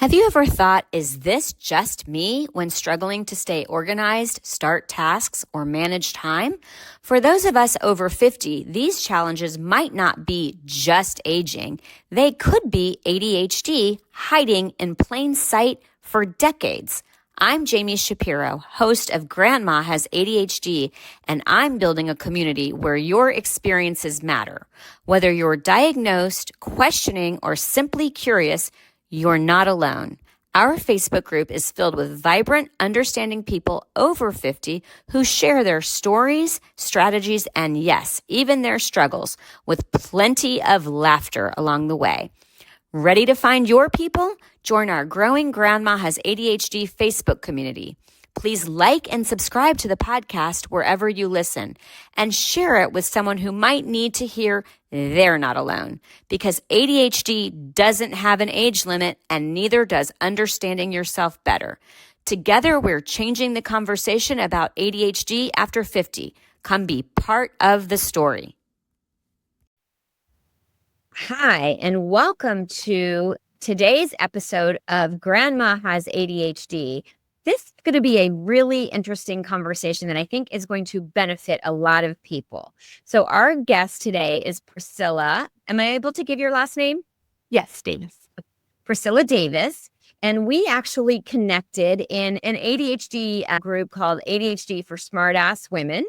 Have you ever thought, is this just me when struggling to stay organized, start tasks, or manage time? For those of us over 50, these challenges might not be just aging. They could be ADHD hiding in plain sight for decades. I'm Jamie Shapiro, host of Grandma Has ADHD, and I'm building a community where your experiences matter. Whether you're diagnosed, questioning, or simply curious, you're not alone. Our Facebook group is filled with vibrant, understanding people over 50 who share their stories, strategies, and yes, even their struggles, with plenty of laughter along the way. Ready to find your people? Join our growing Grandma Has ADHD Facebook community. Please like and subscribe to the podcast wherever you listen and share it with someone who might need to hear they're not alone, because ADHD doesn't have an age limit and neither does understanding yourself better. Together, we're changing the conversation about ADHD after 50. Come be part of the story. Hi, and welcome to today's episode of Grandma Has ADHD. This is going to be a really interesting conversation that I think is going to benefit a lot of people. So our guest today is Priscilla. Am I able to give your last name? Yes, Davis. Priscilla Davis. And we actually connected in an ADHD group called ADHD for Smartass Women.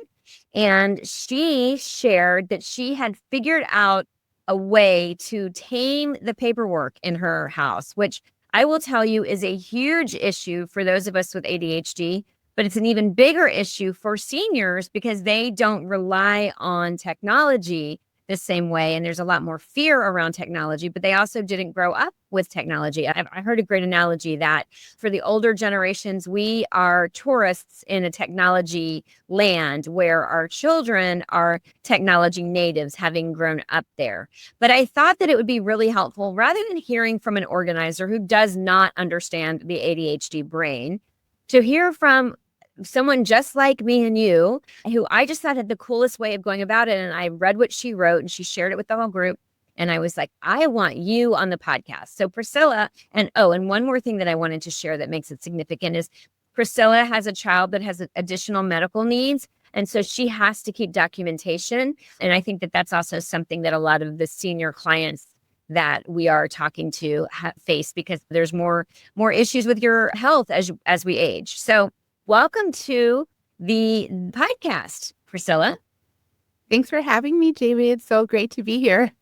And she shared that she had figured out a way to tame the paperwork in her house, which I will tell you is a huge issue for those of us with ADHD, but it's an even bigger issue for seniors because they don't rely on technology the same way. And there's a lot more fear around technology, but they also didn't grow up with technology. I heard a great analogy that for the older generations, we are tourists in a technology land where our children are technology natives, having grown up there. But I thought that it would be really helpful, rather than hearing from an organizer who does not understand the ADHD brain, to hear from someone just like me and you, who I just thought had the coolest way of going about it. And I read what she wrote and she shared it with the whole group. And I was like, I want you on the podcast. So Priscilla, and one more thing that I wanted to share that makes it significant is Priscilla has a child that has additional medical needs. And so she has to keep documentation. And I think that that's also something that a lot of the senior clients that we are talking to face, because there's more issues with your health as we age. So welcome to the podcast, Priscilla. Thanks for having me, Jamie. It's so great to be here.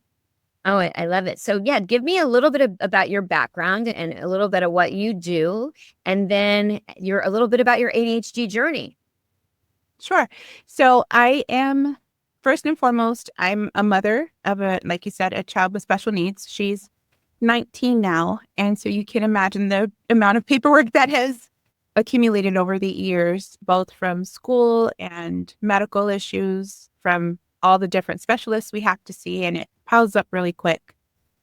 Oh, I love it. So yeah, give me a little bit about your background and a little bit of what you do, and then a little bit about your ADHD journey. Sure. So I am, first and foremost, I'm a mother of like you said, a child with special needs. She's 19 now. And so you can imagine the amount of paperwork that has accumulated over the years, both from school and medical issues, from all the different specialists we have to see, and it piles up really quick.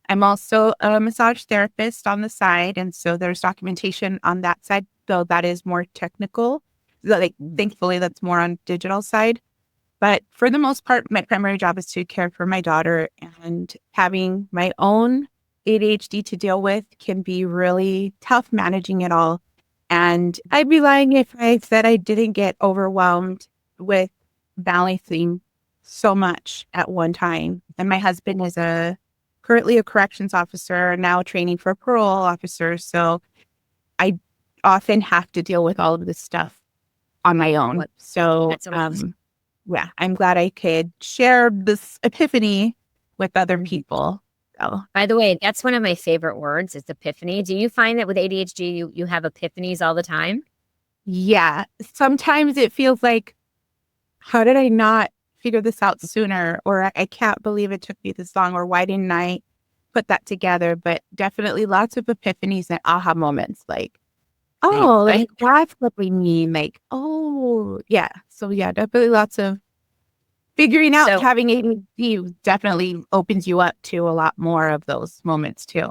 I'm also a massage therapist on the side, and so there's documentation on that side, though that is more technical. Thankfully, that's more on digital side. But for the most part, my primary job is to care for my daughter, and having my own ADHD to deal with can be really tough managing it all. And I'd be lying if I said I didn't get overwhelmed with balancing so much at one time. And my husband is currently a corrections officer, now training for a parole officer. So I often have to deal with all of this stuff on my own. So yeah, I'm glad I could share this epiphany with other people. So. By the way, that's one of my favorite words. It's epiphany. Do you find that with ADHD, you have epiphanies all the time? Yeah. Sometimes it feels like, how did I not figure this out sooner? Or I can't believe it took me this long. Or why didn't I put that together? But definitely lots of epiphanies and aha moments. Like, oh, like that's what we mean. Like, oh, yeah. So yeah, definitely lots of figuring out. Having ADHD definitely opens you up to a lot more of those moments too.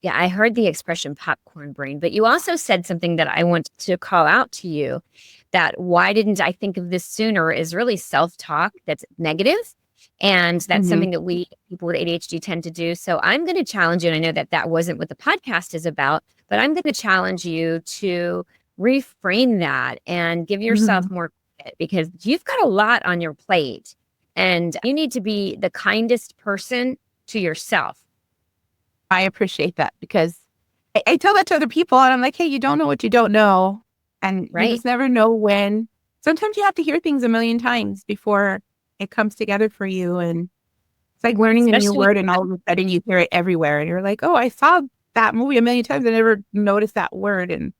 Yeah, I heard the expression popcorn brain, but you also said something that I want to call out to you, that why didn't I think of this sooner is really self-talk that's negative. And that's Mhm. something that people with ADHD tend to do. So I'm going to challenge you. And I know that that wasn't what the podcast is about, but I'm going to challenge you to reframe that and give yourself Mhm. more credit, because you've got a lot on your plate and you need to be the kindest person to yourself. I appreciate that because I tell that to other people and I'm like, hey, you don't know what you don't know. And you Right. just never know when. Sometimes you have to hear things a million times before it comes together for you. And it's like learning a new Especially, word and all of a sudden you hear it everywhere. And you're like, oh, I saw that movie a million times. I never noticed that word. And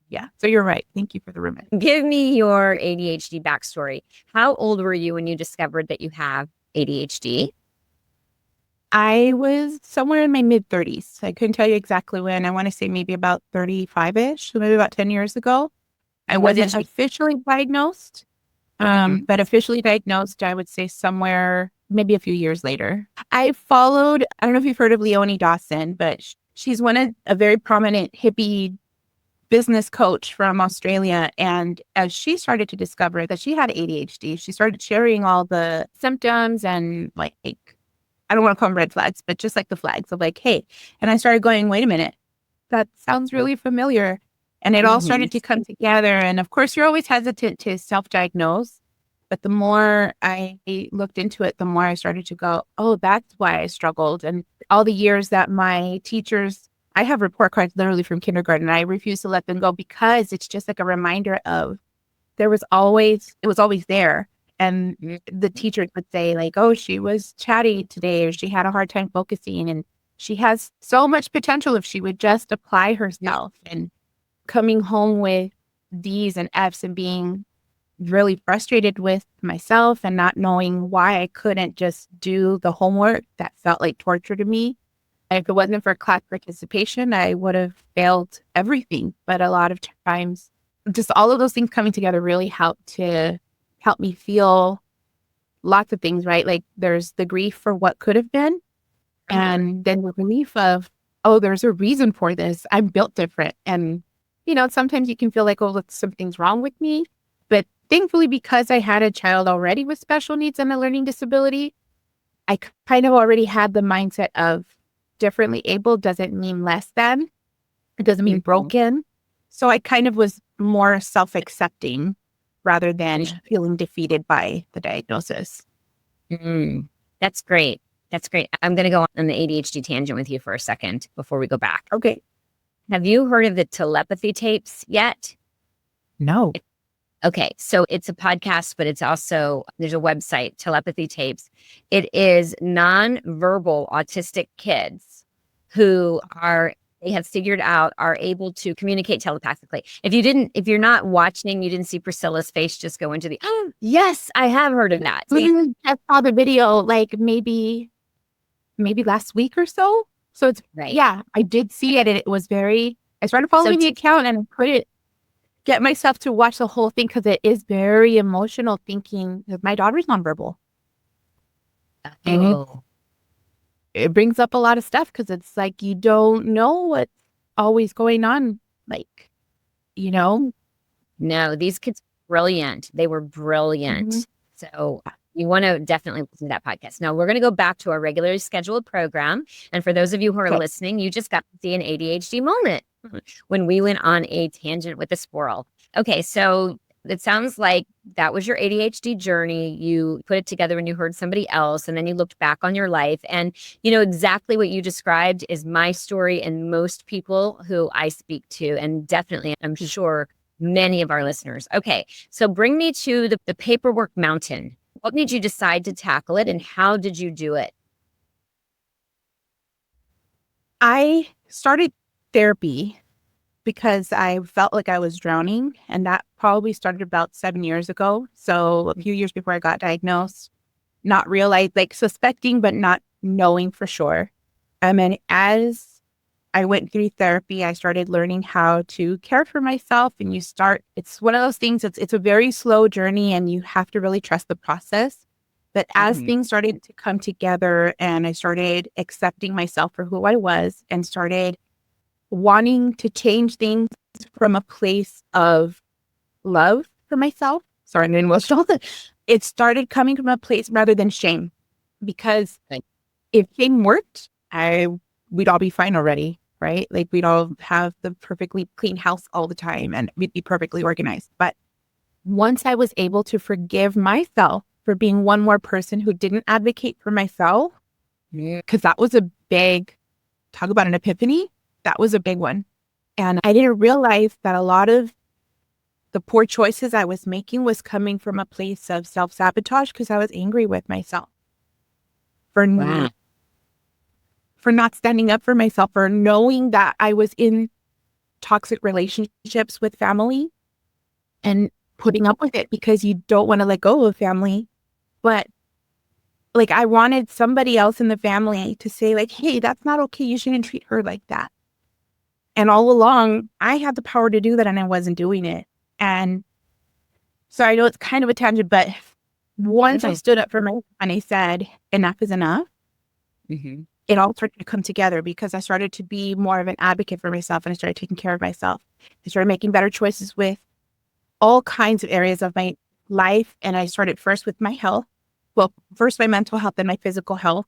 yeah, so you're right. Thank you for the reminder. give me your ADHD backstory. How old were you when you discovered that you have ADHD? I was somewhere in my mid 30s. I couldn't tell you exactly when. I want to say maybe about 35-ish, so maybe about 10 years ago. I What wasn't did you? officially diagnosed, Mhm. but officially diagnosed, I would say somewhere maybe a few years later. I followed, I don't know if you've heard of Leonie Dawson, but she's one of a very prominent hippie business coach from Australia. And as she started to discover that she had ADHD, she started sharing all the symptoms and like, I don't want to call them red flags, but just like the flags of like, hey, and I started going, wait a minute, that sounds really familiar. And it all Mhm. started to come together. And of course, you're always hesitant to self-diagnose. But the more I looked into it, the more I started to go, oh, that's why I struggled. And all the years that my teachers, I have report cards literally from kindergarten. I refuse to let them go because it's just like a reminder of it was always there. And the teachers would say like, oh, she was chatty today, or she had a hard time focusing. And she has so much potential if she would just apply herself. And coming home with D's and F's and being really frustrated with myself and not knowing why I couldn't just do the homework that felt like torture to me. If it wasn't for class participation, I would have failed everything. But a lot of times, just all of those things coming together really help me feel lots of things, right? Like there's the grief for what could have been, and then the relief of, oh, there's a reason for this. I'm built different. And, sometimes you can feel like, oh, look, something's wrong with me. But thankfully, because I had a child already with special needs and a learning disability, I kind of already had the mindset of differently able doesn't mean less than, it doesn't mean Mhm. broken. So I kind of was more self-accepting rather than Mhm. feeling defeated by the diagnosis. Mm. That's great. That's great. I'm going to go on the ADHD tangent with you for a second before we go back. Okay. Have you heard of the telepathy tapes yet? No. Okay, so it's a podcast, but it's also, there's a website, Telepathy Tapes. It is nonverbal autistic kids who they have figured out are able to communicate telepathically. If you're not watching, you didn't see Priscilla's face just go into the, oh, yes, I have heard of that. Literally just saw the video like maybe last week or so. So it's, Right. yeah, I did see it and it was I started So, following the account and I couldn't get myself to watch the whole thing because it is very emotional thinking that my daughter's nonverbal. And oh, it brings up a lot of stuff because it's like you don't know what's always going on. Like, you know? no, these kids were brilliant. They were Mhm. brilliant. So you want to definitely listen to that podcast. Now we're going to go back to our regularly scheduled program. And for those of you who are Okay. listening, you just got to see an ADHD moment when we went on a tangent with a squirrel. Okay, so it sounds like that was your ADHD journey. You put it together when you heard somebody else, and then you looked back on your life. And exactly what you described is my story and most people who I speak to, and definitely, I'm sure, many of our listeners. Okay, so bring me to the paperwork mountain. What made you decide to tackle it, and how did you do it? I started therapy because I felt like I was drowning, and that probably started about 7 years ago. So a few years before I got diagnosed, not realize, like suspecting, but not knowing for sure. And as I went through therapy, I started learning how to care for myself. And it's one of those things, it's a very slow journey and you have to really trust the process. But as Mhm. things started to come together and I started accepting myself for who I was and started wanting to change things from a place of love for myself. Sorry, I'm emotional. It started coming from a place rather than shame. because if shame worked, we'd all be fine already, right? Like we'd all have the perfectly clean house all the time and we'd be perfectly organized. But once I was able to forgive myself for being one more person who didn't advocate for myself, because that was a big, talk about an epiphany, that was a big one. And I didn't realize that a lot of the poor choices I was making was coming from a place of self-sabotage because I was angry with myself for not standing up for myself, for knowing that I was in toxic relationships with family and putting up with it because you don't want to let go of family. But like, I wanted somebody else in the family to say like, hey, that's not okay. You shouldn't treat her like that. And all along, I had the power to do that and I wasn't doing it. And so I know it's kind of a tangent, but once I stood up for myself and I said, enough is enough, it all started to come together because I started to be more of an advocate for myself and I started taking care of myself. I started making better choices with all kinds of areas of my life. And I started first with my health. Well, first my mental health and my physical health.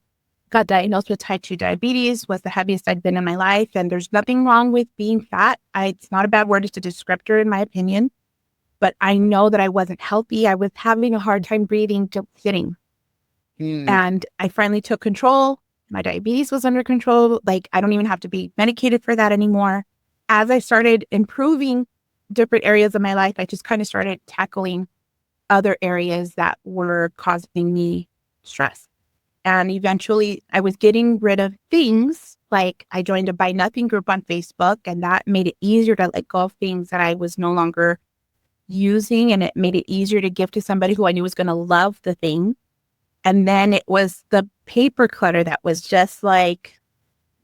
Got diagnosed with type 2 diabetes, was the heaviest I'd been in my life. And there's nothing wrong with being fat. It's not a bad word. It's a descriptor in my opinion. But I know that I wasn't healthy. I was having a hard time breathing, just sitting. And I finally took control. My diabetes was under control. Like, I don't even have to be medicated for that anymore. As I started improving different areas of my life, I just kind of started tackling other areas that were causing me stress. And eventually I was getting rid of things. Like, I joined a Buy Nothing group on Facebook, and that made it easier to let go of things that I was no longer using. And it made it easier to give to somebody who I knew was going to love the thing. And then it was the paper clutter that was just like,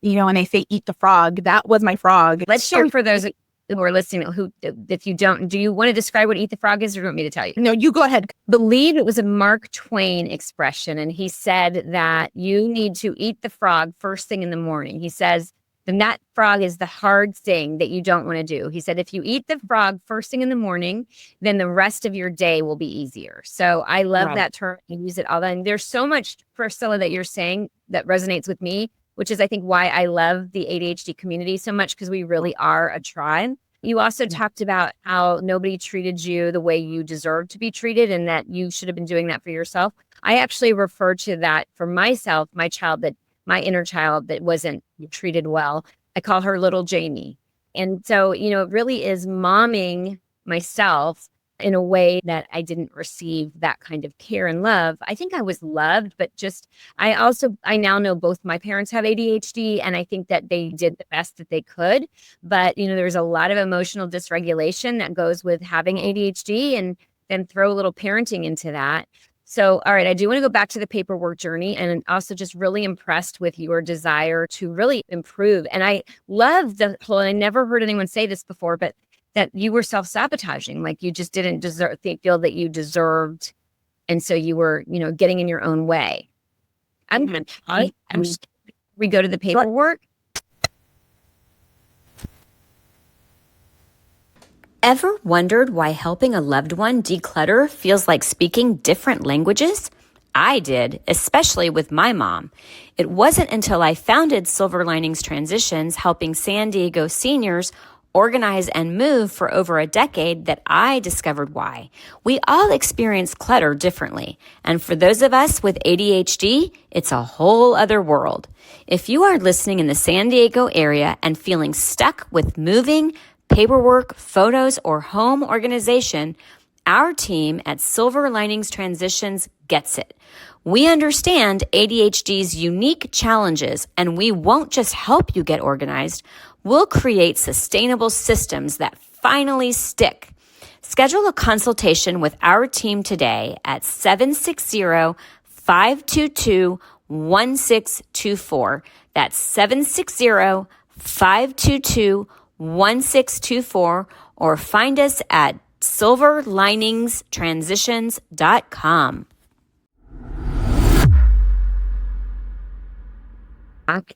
you know, when they say eat the frog, that was my frog. Let's share for those who are listening, who, if you don't, do you want to describe what eat the frog is or do you want me to tell you? No, you go ahead. Believe it was a Mark Twain expression. And he said that you need to eat the frog first thing in the morning. He says, then that frog is the hard thing that you don't want to do. He said, if you eat the frog first thing in the morning, then the rest of your day will be easier. So I love that term. I use it all the time. There's so much, Priscilla, that you're saying that resonates with me, which is, I think, why I love the ADHD community so much, because we really are a tribe. You also talked about how nobody treated you the way you deserved to be treated and that you should have been doing that for yourself. I actually refer to that for myself, my inner child that wasn't treated well. I call her little Jamie. And so, you know, it really is momming myself in a way that I didn't receive that kind of care and love. I think I was loved, but just, I now know both my parents have ADHD, and I think that they did the best that they could. But, you know, there's a lot of emotional dysregulation that goes with having ADHD, and then throw a little parenting into that. So, all right, I do want to go back to the paperwork journey, and also just really impressed with your desire to really improve. And I love the whole, I never heard anyone say this before, but that you were self-sabotaging, like you just didn't feel that you deserved. And so you were, you know, getting in your own way. We go to the paperwork. Ever wondered why helping a loved one declutter feels like speaking different languages? I did, especially with my mom. It wasn't until I founded Silver Linings Transitions, helping San Diego seniors organize and move for over a decade, that I discovered why. We all experience clutter differently. And for those of us with ADHD, it's a whole other world. If you are listening in the San Diego area and feeling stuck with moving, paperwork, photos, or home organization, our team at Silver Linings Transitions gets it. We understand ADHD's unique challenges, and we won't just help you get organized. We'll create sustainable systems that finally stick. Schedule a consultation with our team today at 760-522-1624. That's 760-522-1624, or find us at silverliningstransitions.com.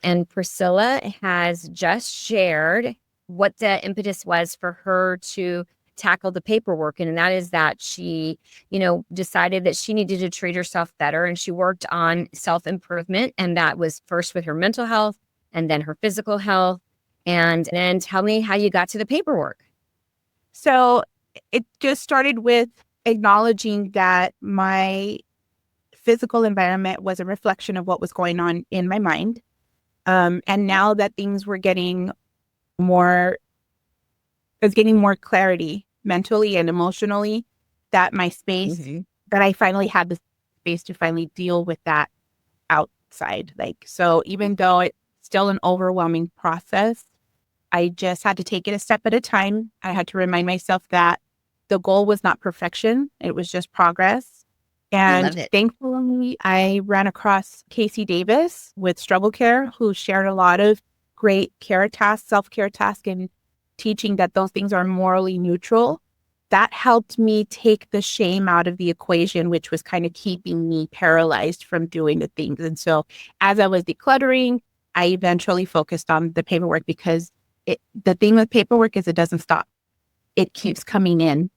And Priscilla has just shared what the impetus was for her to tackle the paperwork. And that is that she, decided that she needed to treat herself better. And she worked on self-improvement. And that was first with her mental health and then her physical health. And then tell me how you got to the paperwork. So it just started with acknowledging that my physical environment was a reflection of what was going on in my mind. And now that things were getting more clarity mentally and emotionally, that my space, that I finally had the space to finally deal with that outside. So even though it's still an overwhelming process, I just had to take it a step at a time. I had to remind myself that the goal was not perfection. It was just progress. And thankfully, I ran across Casey Davis with Struggle Care, who shared a lot of great care tasks, self-care tasks, and teaching that those things are morally neutral. That helped me take the shame out of the equation, which was kind of keeping me paralyzed from doing the things. And so as I was decluttering, I eventually focused on the paperwork, because the thing with paperwork is it doesn't stop. It keeps coming in.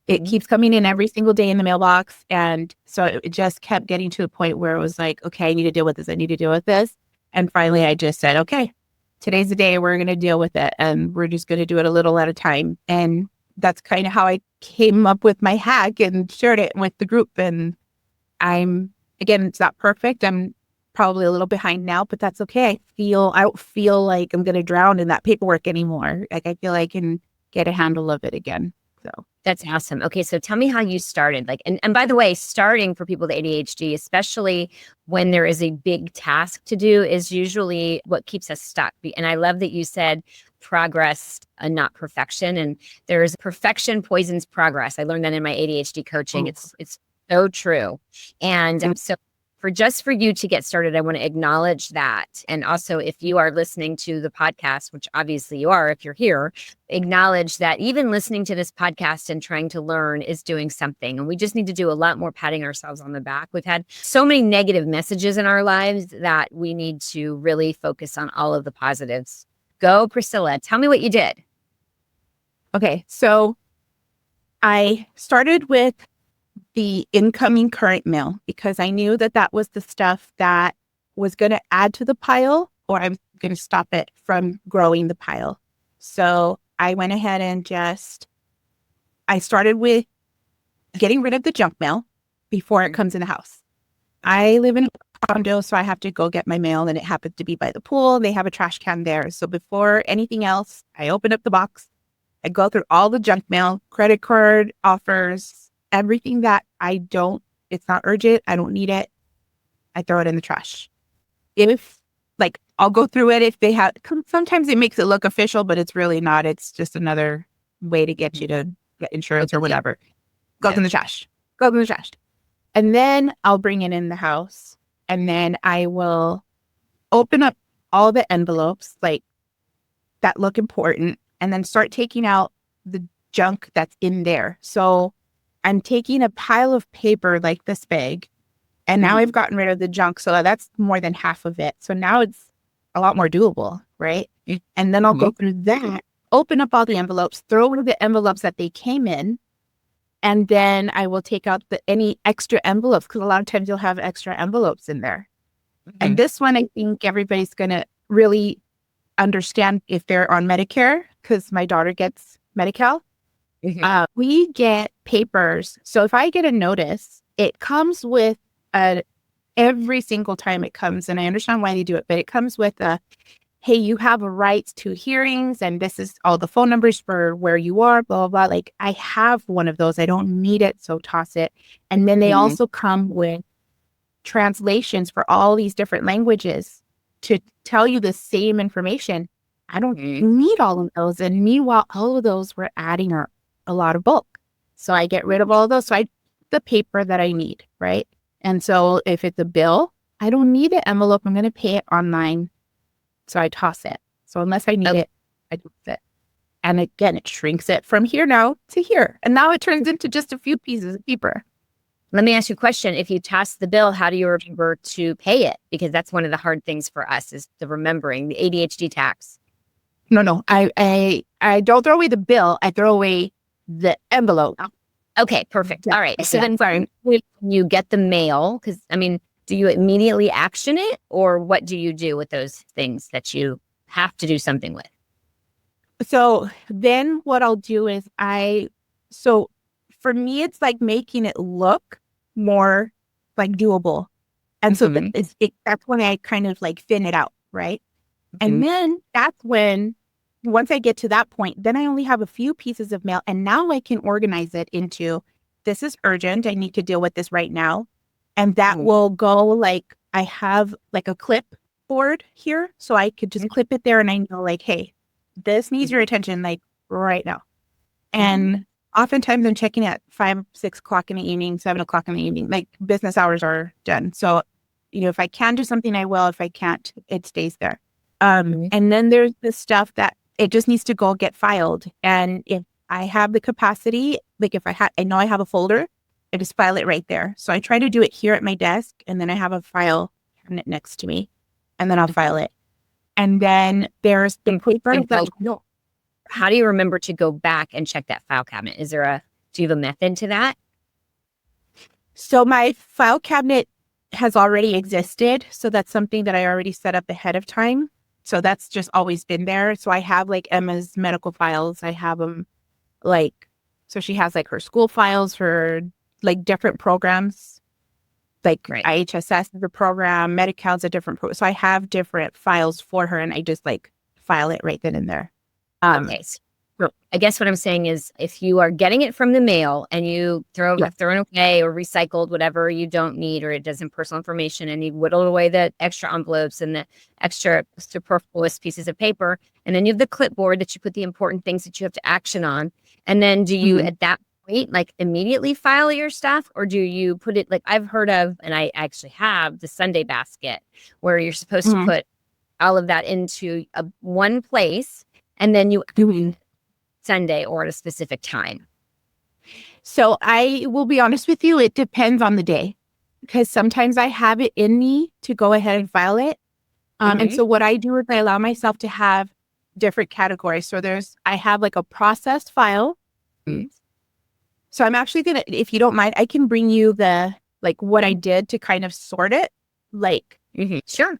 It keeps coming in every single day in the mailbox. And so it just kept getting to the point where it was like, okay, I need to deal with this. I need to deal with this. And finally, I just said, okay, today's the day we're going to deal with it. And we're just going to do it a little at a time. And that's kind of how I came up with my hack and shared it with the group. And again, it's not perfect. I'm probably a little behind now, but that's okay. I don't feel like I'm going to drown in that paperwork anymore. Like, I feel I can get a handle of it again. So that's awesome. Okay. So tell me how you started. And by the way, starting for people with ADHD, especially when there is a big task to do, is usually what keeps us stuck. And I love that you said progress and not perfection. And there's perfection poisons progress. I learned that in my ADHD coaching. It's so true. And so for you to get started, I want to acknowledge that. And also, if you are listening to the podcast, which obviously you are, if you're here, acknowledge that even listening to this podcast and trying to learn is doing something. And we just need to do a lot more patting ourselves on the back. We've had so many negative messages in our lives that we need to really focus on all of the positives. Go, Priscilla. Tell me what you did. Okay. So I started with the incoming current mail, because I knew that was the stuff that was going to add to the pile, or I'm going to stop it from growing the pile. So I went ahead and I started with getting rid of the junk mail before it comes in the house. I live in a condo, so I have to go get my mail, and it happens to be by the pool. They have a trash can there. So before anything else, I open up the box. I go through all the junk mail, credit card offers, everything that it's not urgent, I don't need it, I throw it in the trash. I'll go through it if they have, sometimes it makes it look official, but it's really not. It's just another way to get you to get insurance or whatever. Goes in the trash. And then I'll bring it in the house, and then I will open up all the envelopes that look important, and then start taking out the junk that's in there. So I'm taking a pile of paper like this big, and now I've gotten rid of the junk. So that's more than half of it. So now it's a lot more doable, right? And then I'll go through that, open up all the envelopes, throw away the envelopes that they came in, and then I will take out any extra envelopes, because a lot of times you'll have extra envelopes in there. And this one, I think everybody's going to really understand if they're on Medicare, because my daughter gets Medi-Cal. We get papers. So if I get a notice, it comes with every single time it comes, and I understand why they do it, but it comes with hey, you have a right to hearings, and this is all the phone numbers for where you are, blah, blah, blah. I have one of those. I don't need it, so toss it. And then they also come with translations for all these different languages to tell you the same information. I don't need all of those. And meanwhile, all of those were adding a lot of bulk. So I get rid of all of those. So the paper that I need, right? And so if it's a bill, I don't need an envelope. I'm going to pay it online. So I toss it. So unless I need it, I toss it. And again, it shrinks it from here now to here. And now it turns into just a few pieces of paper. Let me ask you a question. If you toss the bill, how do you remember to pay it? Because that's one of the hard things for us, is the remembering the ADHD tax. No. I don't throw away the bill. I throw away the envelope. Okay, perfect. Yeah. All right. So then Sorry. when you get the mail, because I mean, do you immediately action it, or what do you do with those things that you have to do something with? So then what I'll do is so for me, it's like making it look more like doable. And so that's when I kind of like thin it out, right? And then that's when, once I get to that point, then I only have a few pieces of mail. And now I can organize it into, this is urgent. I need to deal with this right now. And that will go like, I have like a clipboard here. So I could just clip it there and I know like, hey, this needs your attention like right now. And oftentimes I'm checking at 5, 6 o'clock in the evening, 7 o'clock in the evening, like business hours are done. So, if I can do something, I will. If I can't, it stays there. And then there's the stuff that it just needs to go get filed. And if I have the capacity, like if I know I have a folder, I just file it right there. So I try to do it here at my desk, and then I have a file cabinet next to me, and then I'll file it. And then there's the paper. How do you remember to go back and check that file cabinet? Do you have a method to that? So my file cabinet has already existed. So that's something that I already set up ahead of time. So that's just always been there. So I have like Emma's medical files. I have them so she has like her school files, her like different programs, like IHSS is a program, Medi-Cal's a different program. So I have different files for her, and I just like file it right then and there. Okay. So I guess what I'm saying is, if you are getting it from the mail and you have thrown away or recycled whatever you don't need, or it doesn't personal information, and you whittled away the extra envelopes and the extra superfluous pieces of paper, and then you have the clipboard that you put the important things that you have to action on. And then do you at that point like immediately file your stuff, or do you put it like I've heard of, and I actually have the Sunday basket where you're supposed to put all of that into one place, and then you do Sunday or at a specific time? So I will be honest with you, it depends on the day, because sometimes I have it in me to go ahead and file it. And so what I do is I allow myself to have different categories. So I have like a processed file. So I'm actually going to, if you don't mind, I can bring you like what I did to kind of sort it. Sure.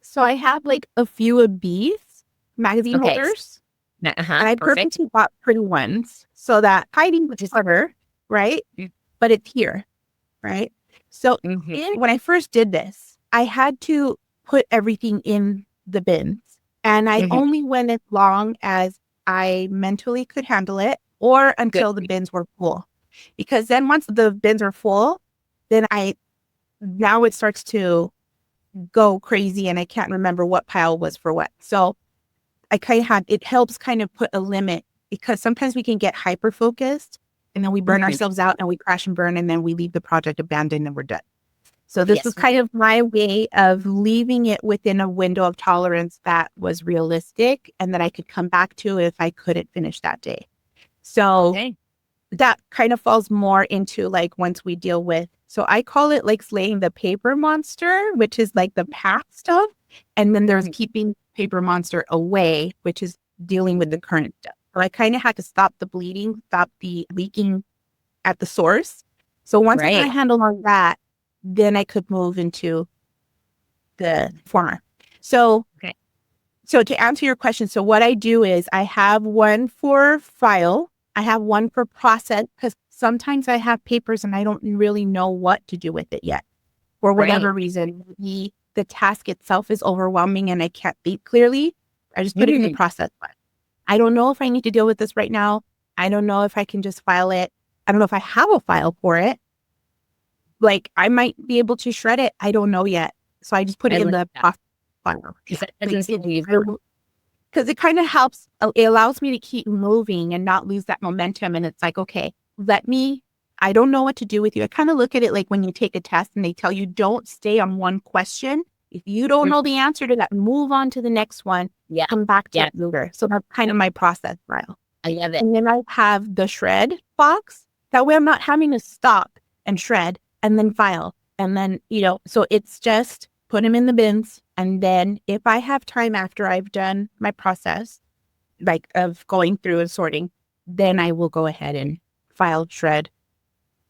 So I have like a few of these magazine holders. And I purposely bought pretty ones so that hiding is harder, right? But it's here, right? So when I first did this, I had to put everything in the bins. And I only went as long as I mentally could handle it, or until the bins were full. Because then once the bins are full, then now it starts to go crazy and I can't remember what pile was for what. So it helps kind of put a limit, because sometimes we can get hyper focused and then we burn ourselves out and we crash and burn, and then we leave the project abandoned and we're done. So this was kind of my way of leaving it within a window of tolerance that was realistic and that I could come back to if I couldn't finish that day. So that kind of falls more into like once we deal with, so I call it like slaying the paper monster, which is like the past stuff. And then there's keeping paper monster away, which is dealing with the current stuff. So I kind of had to stop the bleeding, stop the leaking at the source. So once I handled all that, then I could move into the former. So to answer your question, so what I do is I have one for file. I have one for process, because sometimes I have papers and I don't really know what to do with it yet. For whatever reason, the task itself is overwhelming and I can't think clearly. I just put it in the process file. I don't know if I need to deal with this right now. I don't know if I can just file it. I don't know if I have a file for it. Like I might be able to shred it. I don't know yet. So I just put it in the process file. Because it kind of helps. It allows me to keep moving and not lose that momentum. And it's like, okay, I don't know what to do with you. I kind of look at it like when you take a test and they tell you don't stay on one question. If you don't know the answer to that, move on to the next one. Come back to it later. So that's kind of my process file. I love it. And then I have the shred box. That way I'm not having to stop and shred and then file. And then, so it's just put them in the bins. And then if I have time after I've done my process, like of going through and sorting, then I will go ahead and file, shred,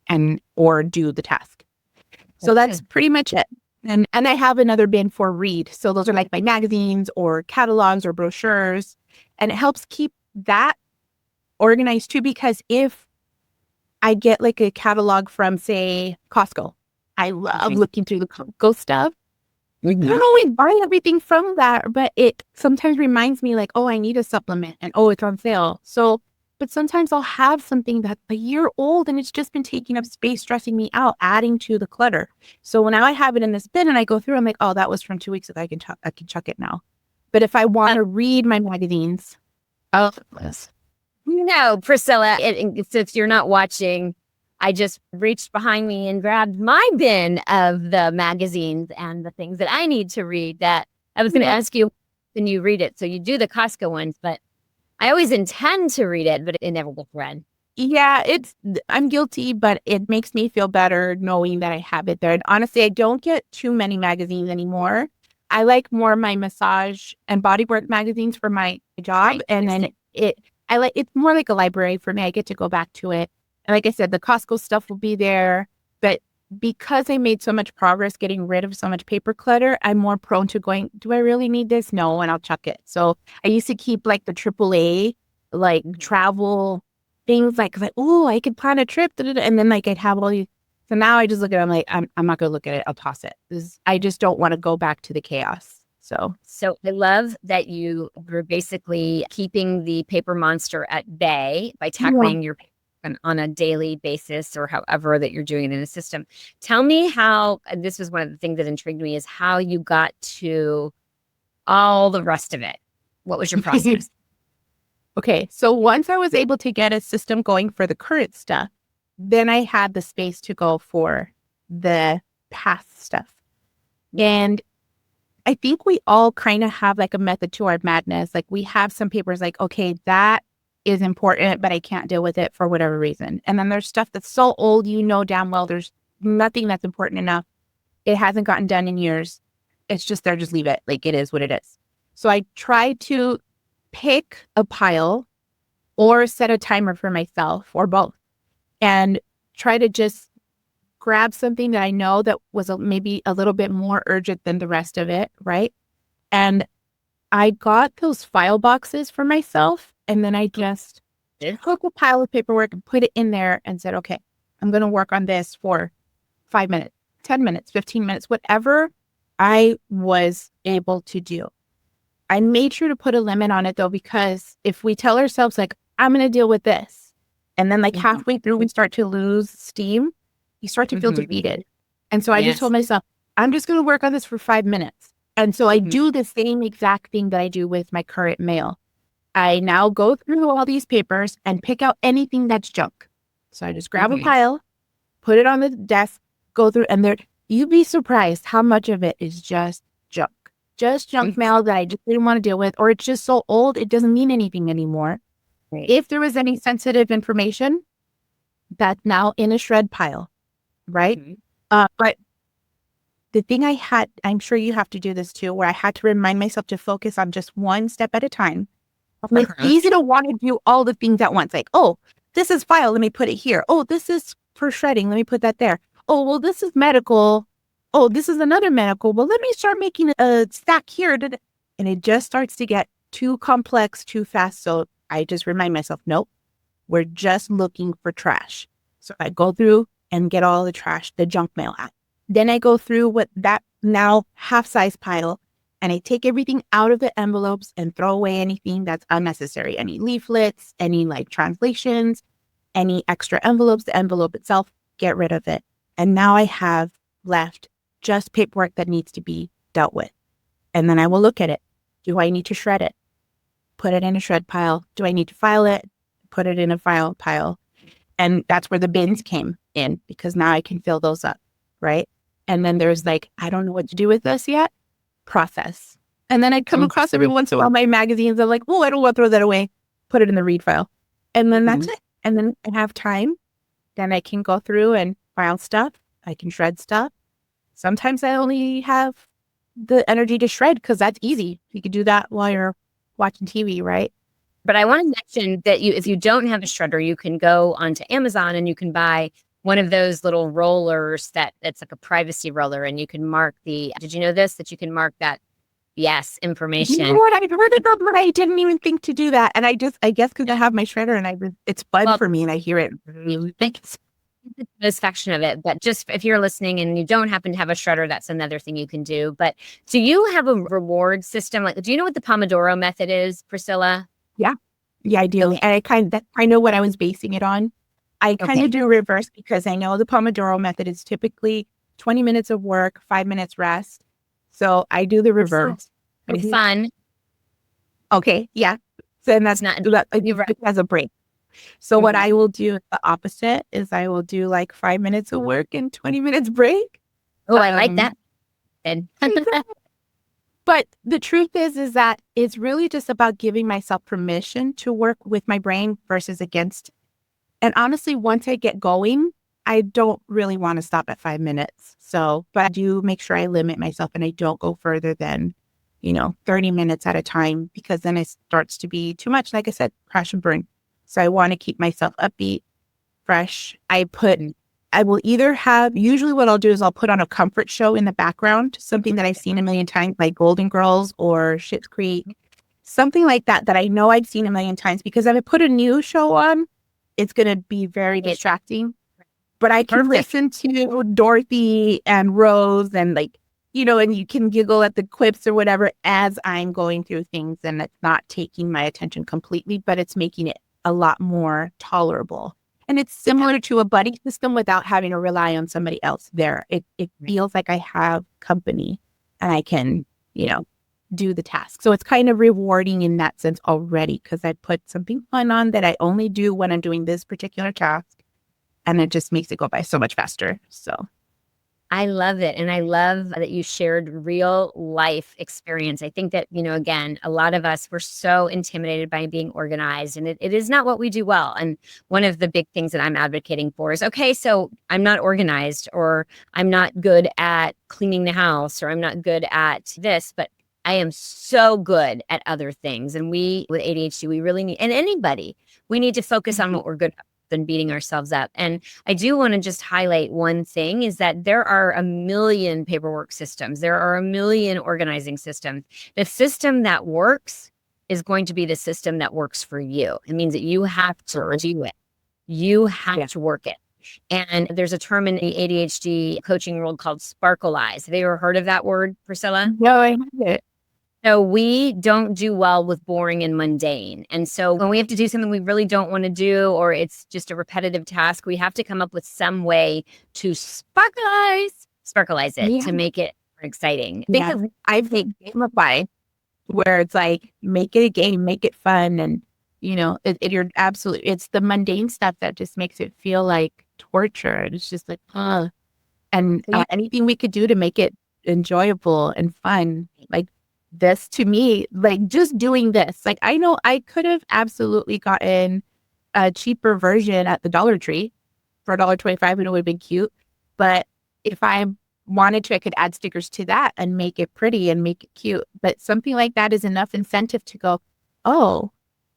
and or do the task. So that's pretty much it. And I have another bin for read. So those are like my magazines or catalogs or brochures. And it helps keep that organized too, because if I get like a catalog from, say, Costco, I love looking through the Costco stuff. I don't always buy everything from that, but it sometimes reminds me like, oh, I need a supplement and oh, it's on sale. So, but sometimes I'll have something that's a year old and it's just been taking up space, stressing me out, adding to the clutter. So when I have it in this bin and I go through, I'm like, oh, that was from 2 weeks ago. I can chuck it now. But if I want to read my magazines, oh, no, Priscilla, since you're not watching, I just reached behind me and grabbed my bin of the magazines and the things that I need to read that I was going to ask you when you read it. So you do the Costco ones, but I always intend to read it, but it never gets read. Yeah, I'm guilty, but it makes me feel better knowing that I have it there. And honestly, I don't get too many magazines anymore. I like more my massage and bodywork magazines for my job. And then it's more like a library for me. I get to go back to it. And like I said, the Costco stuff will be there. But because I made so much progress getting rid of so much paper clutter, I'm more prone to going, do I really need this? No, and I'll chuck it. So I used to keep like the AAA, like travel things like oh, I could plan a trip. And then like I'd have all these. So now I just look at it, I'm like, I'm not going to look at it. I'll toss it. I just don't want to go back to the chaos. So I love that you were basically keeping the paper monster at bay by tackling your paper on a daily basis or however that you're doing it in a system. Tell me how, and this was one of the things that intrigued me, is how you got to all the rest of it. What was your process? Okay, so once I was able to get a system going for the current stuff, then I had the space to go for the past stuff. And I think we all kind of have like a method to our madness. Like we have some papers like, okay, that is important, but I can't deal with it for whatever reason. And then there's stuff that's so old, you know damn well there's nothing that's important enough. It hasn't gotten done in years. It's just there, just leave it. Like it is what it is. So I try to pick a pile or set a timer for myself or both and try to just grab something that I know that was maybe a little bit more urgent than the rest of it, right? And I got those file boxes for myself, and then I just took a pile of paperwork and put it in there and said, okay, I'm going to work on this for 5 minutes, 10 minutes, 15 minutes, whatever I was able to do. I made sure to put a limit on it, though, because if we tell ourselves, like, I'm going to deal with this, and then like halfway through, we start to lose steam, you start to feel defeated. And so I just told myself, I'm just going to work on this for 5 minutes. And so I do the same exact thing that I do with my current mail. I now go through all these papers and pick out anything that's junk. So I just grab a pile, put it on the desk, go through, and you'd be surprised how much of it is just junk. Just junk mail that I just didn't want to deal with, or it's just so old, it doesn't mean anything anymore. Right. If there was any sensitive information, that's now in a shred pile. Right. But the thing I'm sure you have to do this too, where I had to remind myself to focus on just one step at a time. It's easy to want to do all the things at once. Like, oh, this is file. Let me put it here. Oh, this is for shredding. Let me put that there. Oh, well, this is medical. Oh, this is another medical. Well, let me start making a stack here. And it just starts to get too complex too fast. So I just remind myself, nope, we're just looking for trash. So I go through and get all the trash, the junk mail out. Then I go through what that now half-size pile, and I take everything out of the envelopes and throw away anything that's unnecessary. Any leaflets, any like translations, any extra envelopes, the envelope itself, get rid of it. And now I have left just paperwork that needs to be dealt with. And then I will look at it. Do I need to shred it? Put it in a shred pile. Do I need to file it? Put it in a file pile. And that's where the bins came in, because now I can fill those up, right? And then there's like, I don't know what to do with this yet. Process. And then I come across every once in a while my magazines. I'm like, oh, I don't want to throw that away. Put it in the read file. And then that's it. And then I have time. Then I can go through and file stuff. I can shred stuff. Sometimes I only have the energy to shred because that's easy. You could do that while you're watching TV, right? But I want to mention that if you don't have a shredder, you can go onto Amazon and you can buy one of those little rollers that's like a privacy roller, and you can mark did you know this, that you can mark that? Yes, You information. know what? I've heard of them, but I didn't even think to do that. And I guess because I have my shredder and it's fun for me and I hear it. The satisfaction of it. But just if you're listening and you don't happen to have a shredder, that's another thing you can do. But do you have a reward system? Like, do you know what the Pomodoro method is, Priscilla? Yeah, I do. Okay. And I know what I was basing it on. I kind Okay. of do reverse because I know the Pomodoro method is typically 20 minutes of work, 5 minutes rest. So I do the reverse. Fun. Okay, yeah. So then that's Not as a break. So what I will do the opposite is I will do like 5 minutes of work and 20 minutes break. Oh, I like that. And But the truth is that it's really just about giving myself permission to work with my brain versus against. And honestly, once I get going, I don't really want to stop at 5 minutes. So, but I do make sure I limit myself and I don't go further than, 30 minutes at a time, because then it starts to be too much. Like I said, crash and burn. So I want to keep myself upbeat, fresh. I will usually what I'll do is I'll put on a comfort show in the background, something that I've seen a million times, like Golden Girls or Schitt's Creek, something like that I know I've seen a million times, because if I put a new show on, it's going to be very distracting. But I can listen to Dorothy and Rose and and you can giggle at the quips or whatever as I'm going through things, and it's not taking my attention completely, but it's making it a lot more tolerable. And it's similar to a buddy system without having to rely on somebody else there. It feels like I have company and I can, do the task. So it's kind of rewarding in that sense already, because I put something fun on that I only do when I'm doing this particular task. And it just makes it go by so much faster. So I love it. And I love that you shared real life experience. I think that, again, a lot of us, we're so intimidated by being organized, and it is not what we do well. And one of the big things that I'm advocating for is, okay, so I'm not organized, or I'm not good at cleaning the house, or I'm not good at this, but I am so good at other things. And we, with ADHD, we really need, and anybody, we need to focus on what we're good at than beating ourselves up. And I do want to just highlight one thing, is that there are a million paperwork systems. There are a million organizing systems. The system that works is going to be the system that works for you. It means that you have to do it. You have to work it. And there's a term in the ADHD coaching world called sparkle eyes. Have you ever heard of that word, Priscilla? no, I haven't. So we don't do well with boring and mundane. And so when we have to do something we really don't want to do, or it's just a repetitive task, we have to come up with some way to sparkleize it, to make it more exciting. I've gamified, where it's like, make it a game, make it fun. And, you're absolutely, it's the mundane stuff that just makes it feel like torture. It's just like, and anything we could do to make it enjoyable and fun, like, this to me, like just doing this, like I know I could have absolutely gotten a cheaper version at the Dollar Tree for $1.25 and it would have been cute. But if I wanted to, I could add stickers to that and make it pretty and make it cute. But something like that is enough incentive to go, oh,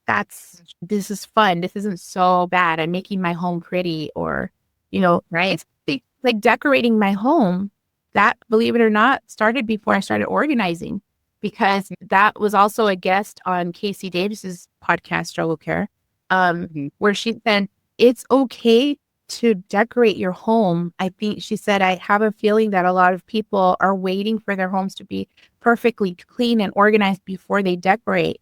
this is fun. This isn't so bad. I'm making my home pretty, or, right. It's like decorating my home. That, believe it or not, started before I started organizing. Because that was also a guest on Casey Davis's podcast, Struggle Care, where she said, it's okay to decorate your home. I think she said, I have a feeling that a lot of people are waiting for their homes to be perfectly clean and organized before they decorate.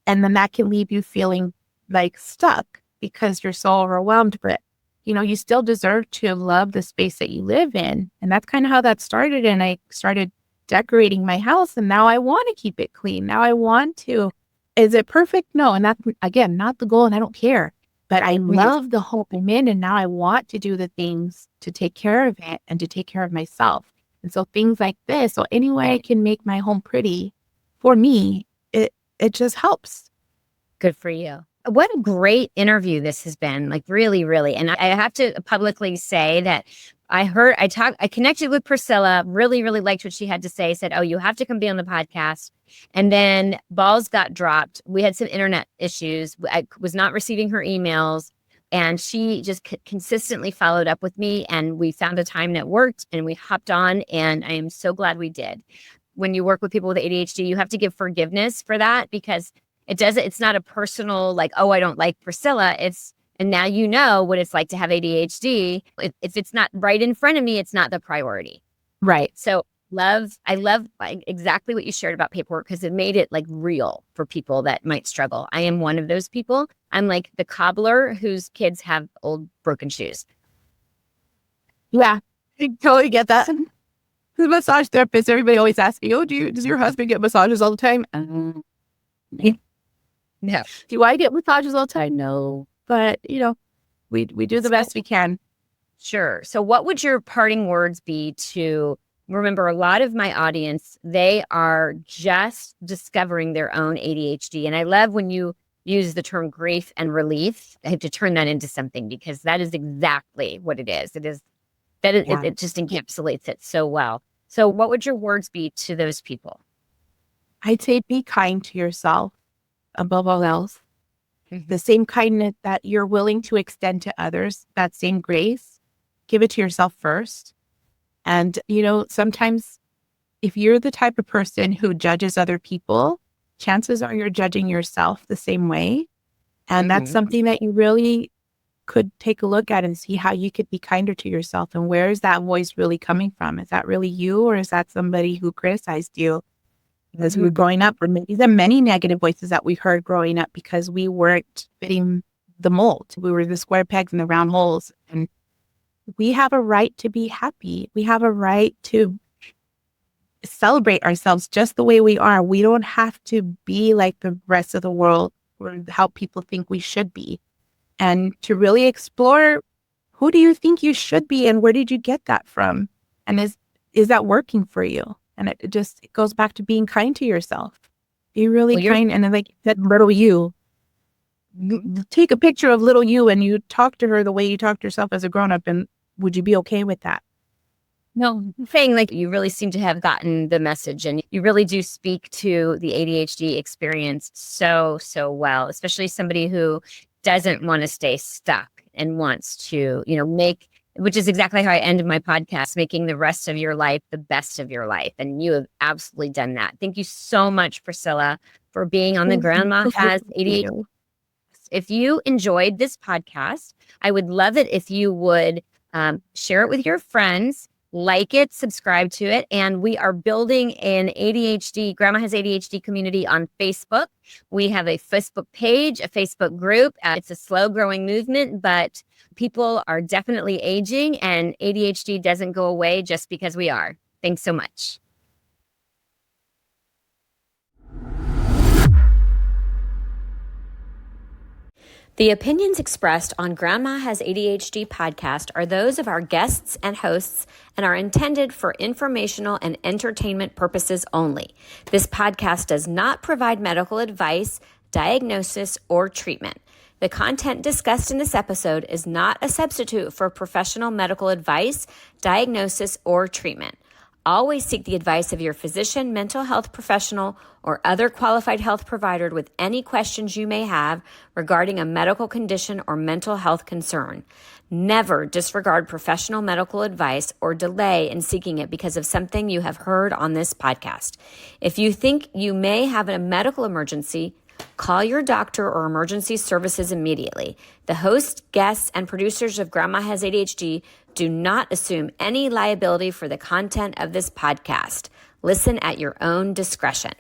And then that can leave you feeling like stuck because you're so overwhelmed. But, you still deserve to love the space that you live in. And that's kind of how that started. And I started decorating my house, and now I want to keep it clean. Now I want to. Is it perfect? No. And that's, again, not the goal, and I don't care. But I love the home I'm in, and now I want to do the things to take care of it and to take care of myself. And so things like this, so any way I can make my home pretty for me, it just helps. Good for you. What a great interview this has been, like really, really. And I have to publicly say that I connected with Priscilla, really, really liked what she had to say, said, oh, you have to come be on the podcast. And then balls got dropped. We had some internet issues. I was not receiving her emails. And she just consistently followed up with me. And we found a time that worked and we hopped on. And I am so glad we did. When you work with people with ADHD, you have to give forgiveness for that because it's not a personal like, oh, I don't like Priscilla. And now you know what it's like to have ADHD. If it's not right in front of me, it's not the priority. Right. So I love exactly what you shared about paperwork because it made it like real for people that might struggle. I am one of those people. I'm like the cobbler whose kids have old broken shoes. Yeah, I totally get that. The massage therapist, everybody always asks me, oh, does your husband get massages all the time? No. Do I get massages all the time? No. But, we do the best we can. Sure. So what would your parting words be to remember a lot of my audience, they are just discovering their own ADHD. And I love when you use the term grief and relief. I have to turn that into something because that is exactly what it is. It just encapsulates it so well. So what would your words be to those people? I'd say be kind to yourself above all else. Mm-hmm. The same kindness that you're willing to extend to others, that same grace, give it to yourself first. And, sometimes if you're the type of person who judges other people, chances are you're judging yourself the same way. And that's something that you really could take a look at and see how you could be kinder to yourself. And where is that voice really coming from? Is that really you, or is that somebody who criticized you as we were growing up? Or maybe the many negative voices that we heard growing up because we weren't fitting the mold. We were the square pegs in the round holes. And we have a right to be happy. We have a right to celebrate ourselves just the way we are. We don't have to be like the rest of the world or how people think we should be. And to really explore, who do you think you should be and where did you get that from? And is that working for you? And it goes back to being kind to yourself. Be really kind. And then like that little you, take a picture of little you and you talk to her the way you talk to yourself as a grown-up, and would you be okay with that? No, saying like you really seem to have gotten the message and you really do speak to the ADHD experience so well, especially somebody who doesn't want to stay stuck and wants to, make, which is exactly how I ended my podcast, making the rest of your life the best of your life. And you have absolutely done that. Thank you so much, Priscilla, for being on the Grandma Has ADHD. If you enjoyed this podcast, I would love it if you would share it with your friends, like it, subscribe to it. And we are building an ADHD, Grandma Has ADHD community on Facebook. We have a Facebook page, a Facebook group. It's a slow growing movement, but people are definitely aging and ADHD doesn't go away just because we are. Thanks so much. The opinions expressed on Grandma Has ADHD podcast are those of our guests and hosts and are intended for informational and entertainment purposes only. This podcast does not provide medical advice, diagnosis, or treatment. The content discussed in this episode is not a substitute for professional medical advice, diagnosis, or treatment. Always seek the advice of your physician, mental health professional, or other qualified health provider with any questions you may have regarding a medical condition or mental health concern. Never disregard professional medical advice or delay in seeking it because of something you have heard on this podcast. If you think you may have a medical emergency, call your doctor or emergency services immediately. The host, guests, and producers of Grandma Has ADHD do not assume any liability for the content of this podcast. Listen at your own discretion.